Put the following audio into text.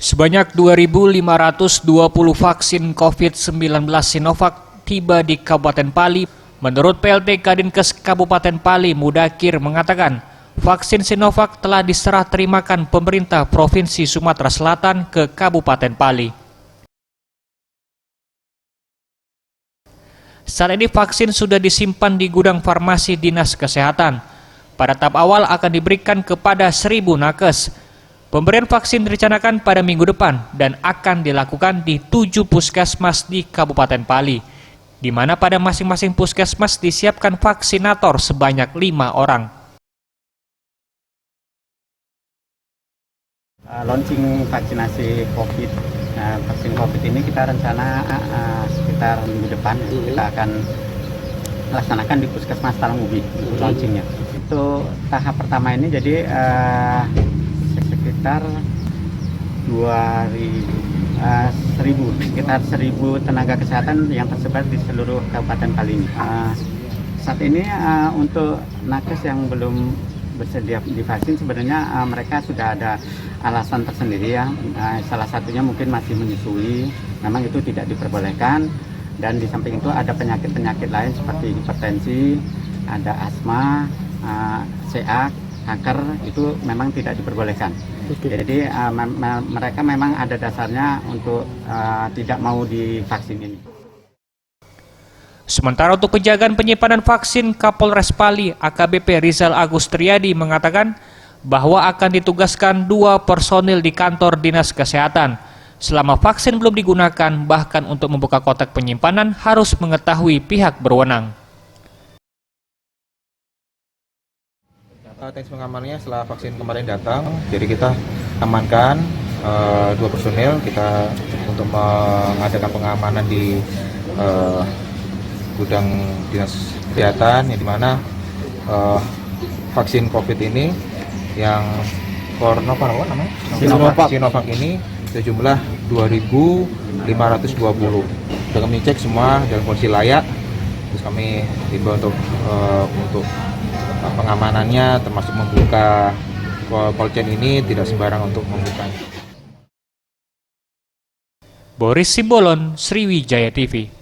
Sebanyak 2.520 vaksin COVID-19 Sinovac tiba di Kabupaten Pali. Menurut PLT Kadinkes Kabupaten Pali, Mudakir mengatakan, vaksin Sinovac telah diserah terimakan pemerintah Provinsi Sumatera Selatan ke Kabupaten Pali. Saat ini vaksin sudah disimpan di gudang farmasi Dinas Kesehatan. Pada tahap awal akan diberikan kepada 1.000 nakes. Pemberian vaksin direncanakan pada minggu depan dan akan dilakukan di 7 puskesmas di Kabupaten Pali, di mana pada masing-masing puskesmas disiapkan vaksinator sebanyak 5 orang. Launching vaksinasi COVID, vaksin COVID ini kita rencana sekitar minggu depan kita akan laksanakan di Puskesmas Talangubi launchingnya. Itu tahap pertama ini jadi sekitar 1.000 tenaga kesehatan yang tersebar di seluruh Kabupaten Pali ini. Saat ini untuk nakes yang belum bersedia divaksin sebenarnya mereka sudah ada alasan tersendiri ya. Salah satunya mungkin masih menyusui, memang itu tidak diperbolehkan, dan di samping itu ada penyakit-penyakit lain seperti hipertensi, ada asma, CA, kanker, itu memang tidak diperbolehkan. Jadi mereka memang ada dasarnya untuk tidak mau divaksin ini. Sementara untuk penjagaan penyimpanan vaksin, Kapolres Pali AKBP Rizal Agus Triadi mengatakan bahwa akan ditugaskan 2 personil di kantor Dinas Kesehatan. Selama vaksin belum digunakan, bahkan untuk membuka kotak penyimpanan harus mengetahui pihak berwenang. Teknis pengamanannya setelah vaksin kemarin datang, jadi kita amankan 2 personil kita untuk mengadakan pengamanan di gudang Dinas Kesehatan, yang dimana vaksin COVID ini yang Sinovac ini sejumlah 2.520. Sudah kami cek semua dalam kondisi layak, terus kami himbau untuk pengamanannya, termasuk membuka cold chain ini tidak sembarang untuk membukanya. Boris Simbolon, Sriwijaya TV.